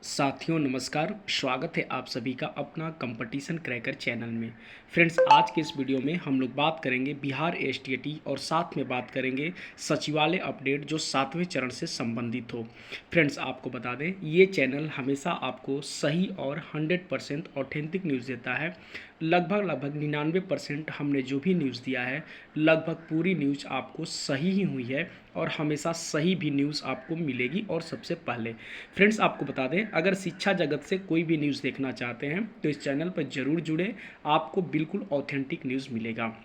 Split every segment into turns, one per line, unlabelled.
साथियों नमस्कार। स्वागत है आप सभी का अपना कंपटीशन क्रैकर चैनल में। फ्रेंड्स, आज के इस वीडियो में हम लोग बात करेंगे बिहार एसटीईटी और साथ में बात करेंगे सचिवालय अपडेट जो 7वें चरण से संबंधित हो। फ्रेंड्स, आपको बता दें ये चैनल हमेशा आपको सही और 100% ऑथेंटिक न्यूज़ देता है। लगभग 99% हमने जो भी न्यूज़ दिया है लगभग पूरी न्यूज़ आपको सही ही हुई है और हमेशा सही भी न्यूज़ आपको मिलेगी और सबसे पहले। फ्रेंड्स, आपको बता दें अगर शिक्षा जगत से कोई भी न्यूज़ देखना चाहते हैं तो इस चैनल पर ज़रूर जुड़े, आपको बिल्कुल ऑथेंटिक न्यूज़ मिलेगा।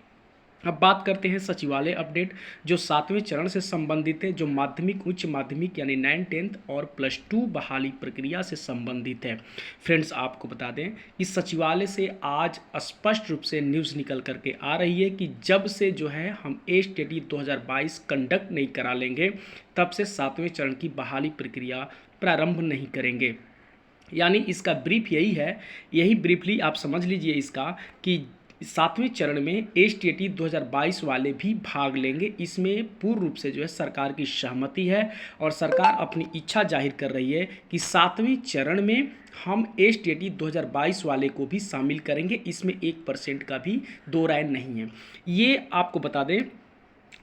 अब बात करते हैं सचिवालय अपडेट जो 7वें चरण से संबंधित है, जो माध्यमिक उच्च माध्यमिक यानी 9, 10 और +2 बहाली प्रक्रिया से संबंधित है। फ्रेंड्स, आपको बता दें कि सचिवालय से आज स्पष्ट रूप से न्यूज़ निकल करके आ रही है कि जब से जो है हम एसटीईटी 2022 कंडक्ट नहीं करा लेंगे तब से 7वें चरण की बहाली प्रक्रिया प्रारंभ नहीं करेंगे। यानी इसका ब्रीफ यही है, यही ब्रीफली आप समझ लीजिए इसका कि 7वें चरण में एसटीईटी 2022 वाले भी भाग लेंगे। इसमें पूर्ण रूप से जो है सरकार की सहमति है और सरकार अपनी इच्छा जाहिर कर रही है कि 7वें चरण में हम एसटीईटी 2022 वाले को भी शामिल करेंगे। इसमें 1% का भी दो राय नहीं है। ये आपको बता दें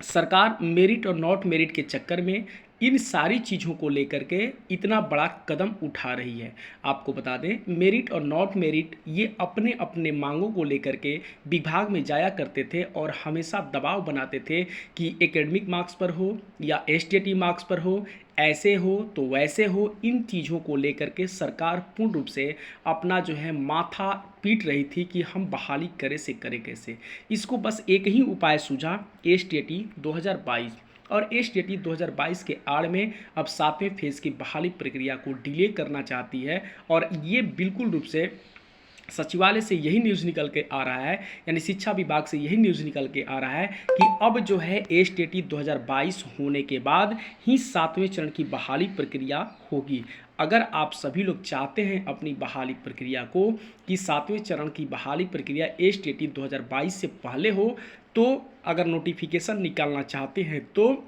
सरकार मेरिट और नॉट मेरिट के चक्कर में इन सारी चीज़ों को लेकर के इतना बड़ा कदम उठा रही है। आपको बता दें मेरिट और नॉट मेरिट ये अपने अपने मांगों को लेकर के विभाग में जाया करते थे और हमेशा दबाव बनाते थे कि एकेडमिक मार्क्स पर हो या एसटीईटी मार्क्स पर हो, ऐसे हो तो वैसे हो। इन चीज़ों को लेकर के सरकार पूर्ण रूप से अपना जो है माथा पीट रही थी कि हम बहाली करे से करे कैसे। इसको बस एक ही उपाय सूझा, एसटीईटी 2022, और एसटीईटी 2022 के आड़ में अब 7वें फेज़ की बहाली प्रक्रिया को डिले करना चाहती है। और ये बिल्कुल रूप से सचिवालय से यही न्यूज़ निकल के आ रहा है, यानी शिक्षा विभाग से यही न्यूज़ निकल के आ रहा है कि अब जो है एसटीईटी 2022 होने के बाद ही 7वें चरण की बहाली प्रक्रिया होगी। अगर आप सभी लोग चाहते हैं अपनी बहाली प्रक्रिया को कि 7वें चरण की बहाली प्रक्रिया एसटीईटी 2022 से पहले हो, तो अगर नोटिफिकेशन निकालना चाहते हैं तो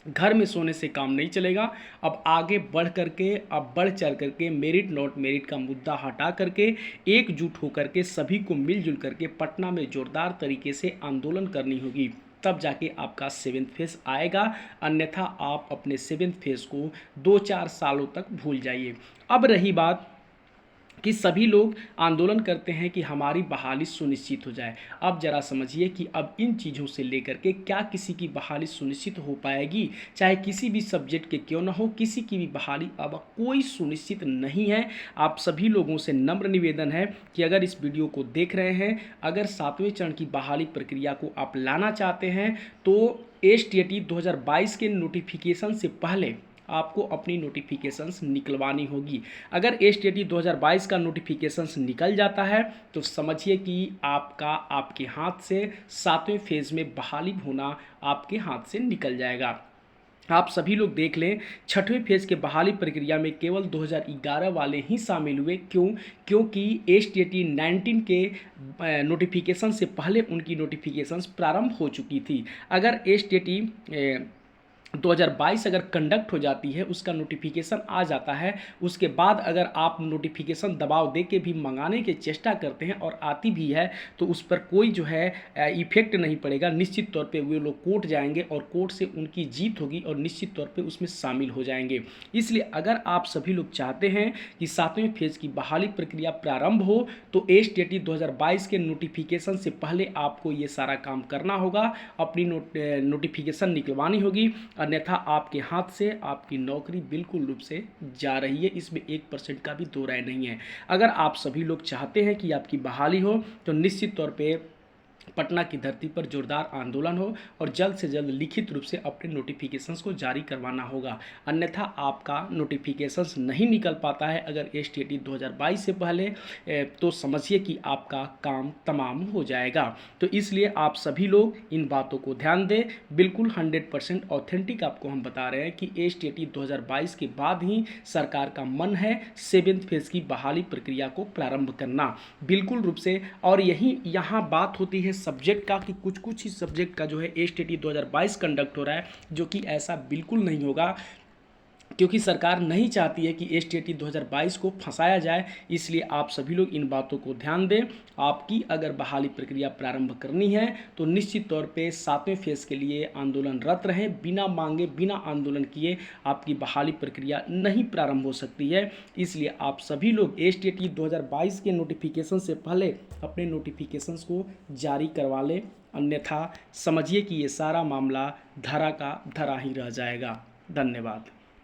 घर में सोने से काम नहीं चलेगा। अब आगे बढ़ चढ़ करके मेरिट नॉट मेरिट का मुद्दा हटा करके एकजुट होकर के सभी को मिलजुल करके पटना में जोरदार तरीके से आंदोलन करनी होगी, तब जाके आपका 7th फेज़ आएगा। अन्यथा आप अपने 7th फेज़ को 2-4 सालों तक भूल जाइए। अब रही बात कि सभी लोग आंदोलन करते हैं कि हमारी बहाली सुनिश्चित हो जाए। अब ज़रा समझिए कि अब इन चीज़ों से लेकर के क्या किसी की बहाली सुनिश्चित हो पाएगी, चाहे किसी भी सब्जेक्ट के क्यों ना हो, किसी की भी बहाली अब कोई सुनिश्चित नहीं है। आप सभी लोगों से नम्र निवेदन है कि अगर इस वीडियो को देख रहे हैं, अगर 7वें चरण की बहाली प्रक्रिया को आप लाना चाहते हैं तो एसटीईटी 2022 के नोटिफिकेशन से पहले आपको अपनी नोटिफिकेशंस निकलवानी होगी। अगर एसटीईटी 2022 का नोटिफिकेशंस निकल जाता है तो समझिए कि आपके हाथ से 7वें फेज़ में बहाली होना आपके हाथ से निकल जाएगा। आप सभी लोग देख लें, 6वें फेज़ के बहाली प्रक्रिया में केवल 2011 वाले ही शामिल हुए। क्योंकि एसटीईटी 19 के नोटिफिकेशन से पहले उनकी नोटिफिकेशंस प्रारंभ हो चुकी थी। अगर एसटीईटी 2022 अगर कंडक्ट हो जाती है, उसका नोटिफिकेशन आ जाता है, उसके बाद अगर आप नोटिफिकेशन दबाव दे के भी मंगाने की चेष्टा करते हैं और आती भी है तो उस पर कोई जो है इफेक्ट नहीं पड़ेगा। निश्चित तौर पे वे लोग कोर्ट जाएंगे और कोर्ट से उनकी जीत होगी और निश्चित तौर पे उसमें शामिल हो जाएंगे। इसलिए अगर आप सभी लोग चाहते हैं कि 7वें फेज़ की बहाली प्रक्रिया प्रारंभ हो तो एसटीईटी 2022 के नोटिफिकेशन से पहले आपको ये सारा काम करना होगा, अपनी नोटिफिकेशन निकलवानी होगी। अन्यथा आपके हाथ से आपकी नौकरी बिल्कुल रूप से जा रही है, इसमें 1% का भी दो राय नहीं है। अगर आप सभी लोग चाहते हैं कि आपकी बहाली हो तो निश्चित तौर पे पटना की धरती पर जोरदार आंदोलन हो और जल्द से जल्द लिखित रूप से अपने नोटिफिकेशंस को जारी करवाना होगा। अन्यथा आपका नोटिफिकेशंस नहीं निकल पाता है अगर एसटीईटी 2022 से पहले, तो समझिए कि आपका काम तमाम हो जाएगा। तो इसलिए आप सभी लोग इन बातों को ध्यान दें। बिल्कुल 100% ऑथेंटिक आपको हम बता रहे हैं कि एसटीईटी 2022 के बाद ही सरकार का मन है 7th फेज़ की बहाली प्रक्रिया को प्रारंभ करना, बिल्कुल रूप से। और यही यहाँ बात होती है सब्जेक्ट का कि कुछ ही सब्जेक्ट का जो है एसटीईटी 2022 कंडक्ट हो रहा है, जो कि ऐसा बिल्कुल नहीं होगा। क्योंकि सरकार नहीं चाहती है कि एसटीईटी 2022 को फंसाया जाए। इसलिए आप सभी लोग इन बातों को ध्यान दें। आपकी अगर बहाली प्रक्रिया प्रारंभ करनी है तो निश्चित तौर पे 7वें फेज़ के लिए आंदोलनरत रहें। बिना मांगे, बिना आंदोलन किए आपकी बहाली प्रक्रिया नहीं प्रारंभ हो सकती है। इसलिए आप सभी लोग एसटीईटी 2022 के नोटिफिकेशन से पहले अपने नोटिफिकेशंस को जारी करवा लें, अन्यथा समझिए कि ये सारा मामला धरा का धरा ही रह जाएगा। धन्यवाद।